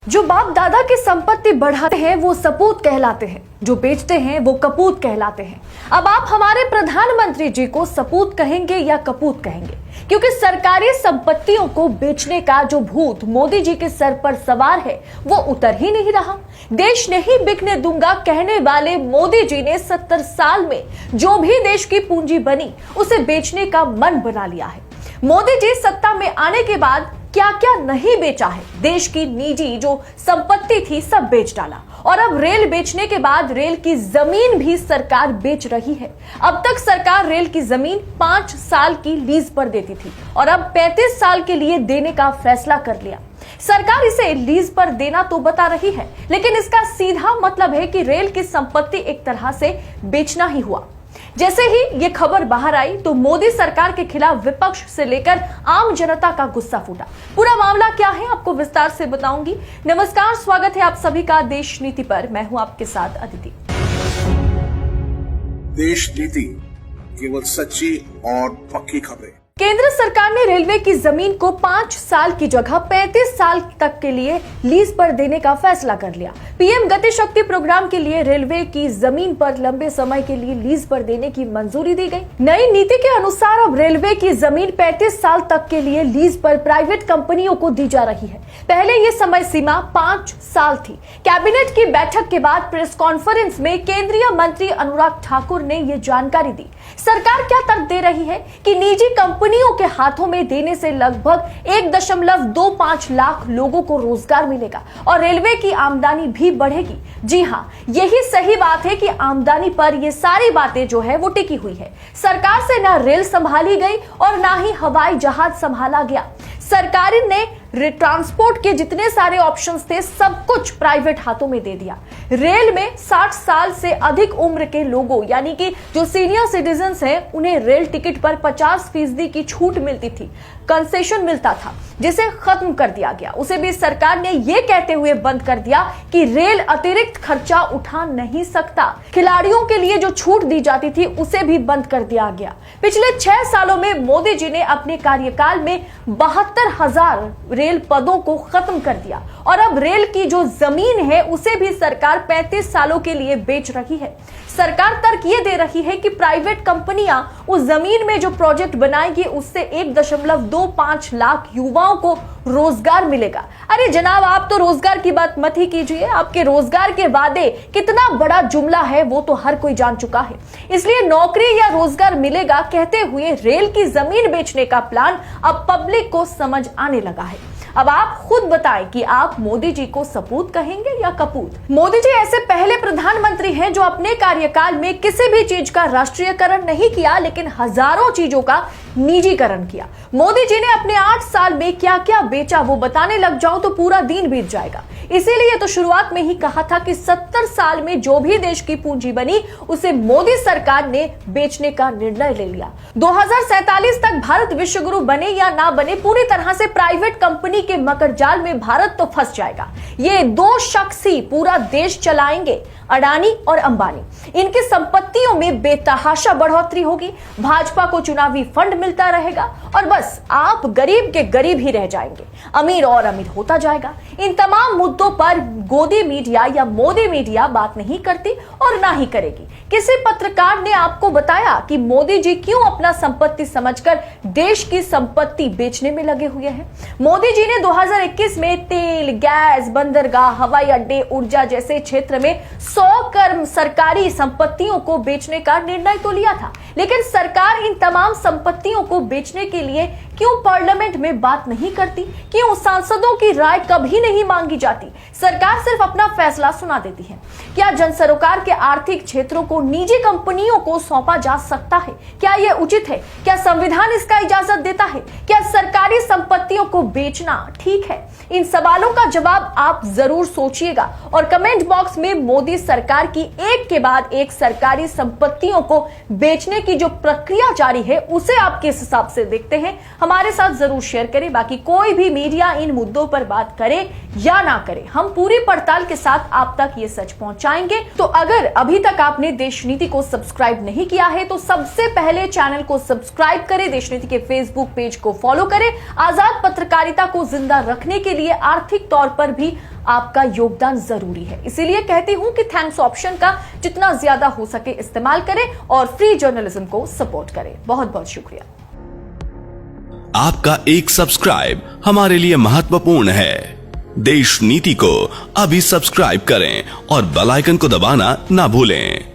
जो बाप दादा की संपत्ति बढ़ाते हैं वो सपूत कहलाते हैं, जो बेचते हैं वो कपूत कहलाते हैं। अब आप हमारे प्रधानमंत्री जी को सपूत कहेंगे या कपूत कहेंगे? क्योंकि सरकारी संपत्तियों को बेचने का जो भूत मोदी जी के सर पर सवार है वो उतर ही नहीं रहा। देश नहीं बिकने दूंगा कहने वाले मोदी जी ने 70 साल में जो भी देश की पूंजी बनी उसे बेचने का मन बना लिया है। मोदी जी सत्ता में आने के बाद क्या क्या नहीं बेचा है। देश की निजी जो संपत्ति थी सब बेच डाला और अब रेल बेचने के बाद रेल की जमीन भी सरकार बेच रही है। अब तक सरकार रेल की जमीन 5 साल की लीज पर देती थी और अब 35 साल के लिए देने का फैसला कर लिया। सरकार इसे लीज पर देना तो बता रही है, लेकिन इसका सीधा मतलब है कि रेल की संपत्ति एक तरह से बेचना ही हुआ। जैसे ही ये खबर बाहर आई तो मोदी सरकार के खिलाफ विपक्ष से लेकर आम जनता का गुस्सा फूटा। पूरा मामला क्या है आपको विस्तार से बताऊंगी। नमस्कार, स्वागत है आप सभी का देश नीति पर। मैं हूं आपके साथ अदिति। देश नीति, केवल सच्ची और पक्की खबरें। केंद्र सरकार ने रेलवे की जमीन को 5 साल की जगह 35 साल तक के लिए लीज पर देने का फैसला कर लिया। पीएम गति शक्ति प्रोग्राम के लिए रेलवे की जमीन पर लंबे समय के लिए लीज पर देने की मंजूरी दी गई। नई नीति के अनुसार अब रेलवे की जमीन 35 साल तक के लिए लीज पर प्राइवेट कंपनियों को दी जा रही है। पहले ये समय सीमा 5 साल थी। कैबिनेट की बैठक के बाद प्रेस कॉन्फ्रेंस में केंद्रीय मंत्री अनुराग ठाकुर ने ये जानकारी दी। सरकार क्या तर्क दे रही है कि निजी कंपनियों के हाथों में देने से लगभग 1.25 लाख लोगों को रोजगार मिलेगा और रेलवे की आमदनी भी बढ़ेगी। जी हाँ, यही सही बात है कि आमदनी पर ये सारी बातें जो है वो टिकी हुई है। सरकार से ना रेल संभाली गई और ना ही हवाई जहाज संभाला गया। सरकार ने ट्रांसपोर्ट के जितने सारे ऑप्शंस थे सब कुछ प्राइवेट हाथों में दे दिया। रेल में 60 साल से अधिक उम्र के लोगों यानी कि जो सीनियर सिटीजन्स हैं उन्हें रेल टिकट पर 50% की छूट मिलती थी, कंसेशन मिलता था, जिसे खत्म कर दिया गया। उसे भी सरकार ने यह कहते हुए बंद कर दिया कि रेल अतिरिक्त खर्चा उठा नहीं सकता। खिलाड़ियों के लिए जो छूट दी जाती थी उसे भी बंद कर दिया गया। पिछले 6 सालों में मोदी जी ने अपने कार्यकाल में 72,000 रेल पदों को खत्म कर दिया और अब रेल की जो जमीन है उसे भी सरकार 35 सालों के लिए बेच रही है। सरकार तर्क ये दे रही है कि प्राइवेट कंपनियां उस जमीन में जो प्रोजेक्ट बनाएगी उससे 1.25 लाख युवाओं को रोजगार मिलेगा। अरे जनाब, आप तो रोजगार की बात मत ही कीजिए। आपके रोजगार के वादे कितना बड़ा जुमला है वो तो हर कोई जान चुका है। इसलिए नौकरी या रोजगार मिलेगा कहते हुए रेल की जमीन बेचने का प्लान अब पब्लिक को समझ आने लगा है। अब आप खुद बताएं कि आप मोदी जी को सपूत कहेंगे या कपूत। मोदी जी ऐसे पहले प्रधानमंत्री हैं जो अपने कार्यकाल में किसी भी चीज का राष्ट्रीयकरण नहीं किया, लेकिन हजारों चीजों का निजीकरण किया। मोदी जी ने अपने 8 साल में क्या क्या बेचा वो बताने लग जाऊं तो पूरा दिन बीत जाएगा। इसीलिए तो शुरुआत में ही कहा था कि 70 साल में जो भी देश की पूंजी बनी उसे मोदी सरकार ने बेचने का निर्णय ले लिया। 2047 तक भारत विश्व गुरु बने या ना बने, पूरी तरह से प्राइवेट कंपनी के मकर जाल में भारत तो फंस जाएगा। ये 2 शख्स ही पूरा देश चलाएंगे, अडानी और अंबानी। इनकी संपत्तियों में बेतहाशा बढ़ोतरी होगी, भाजपा को चुनावी फंड मिलता रहेगा और बस आप गरीब के गरीब ही रह जाएंगे, अमीर और अमीर होता जाएगा। इन तमाम मुद्दों पर गोदी मीडिया या मोदी मीडिया बात नहीं करती और ना ही करेगी। किसी पत्रकार ने आपको बताया कि मोदी जी क्यों अपना संपत्ति समझकर देश की संपत्ति बेचने में लगे हुए हैं। मोदी जी ने 2021 में तेल, गैस, बंदरगाह, हवाई अड्डे, ऊर्जा जैसे क्षेत्र में 100 सरकारी संपत्तियों को बेचने का निर्णय तो लिया था, लेकिन सरकार इन तमाम संपत्तियों को बेचने के लिए क्यों पार्लियामेंट में बात नहीं करती? क्यों सांसदों की राय कभी नहीं मांगी जाती? सरकार सिर्फ अपना फैसला सुना देती है। क्या जन सरोकार के आर्थिक क्षेत्रों को निजी कंपनियों को सौंपा जा सकता है? क्या यह उचित है? क्या संविधान इसका इजाजत देता है? क्या सरकारी संपत्तियों को बेचना ठीक है? इन सवालों का जवाब आप जरूर सोचिएगा और कमेंट बॉक्स में मोदी सरकार की एक के बाद एक सरकारी संपत्तियों को बेचने की जो प्रक्रिया जारी है उसे आप किस हिसाब से देखते हैं हमारे साथ जरूर शेयर करें। बाकी कोई भी मीडिया इन मुद्दों पर बात करे या ना करे, हम पूरी पड़ताल के साथ आप तक ये सच पहुंचाएंगे। तो अगर अभी तक आपने देश नीति को सब्सक्राइब नहीं किया है तो सबसे पहले चैनल को सब्सक्राइब करें, देश नीति के फेसबुक पेज को फॉलो करें। आजाद पत्रकारिता को जिंदा रखने के लिए आर्थिक तौर पर भी आपका योगदान जरूरी है। इसीलिए कहती हूं कि थैंक्स ऑप्शन का जितना ज्यादा हो सके इस्तेमाल करें और फ्री जर्नलिज्म को सपोर्ट करें। बहुत बहुत शुक्रिया। आपका एक सब्सक्राइब हमारे लिए महत्वपूर्ण है। देश नीति को अभी सब्सक्राइब करें और बेल आइकन को दबाना ना भूलें।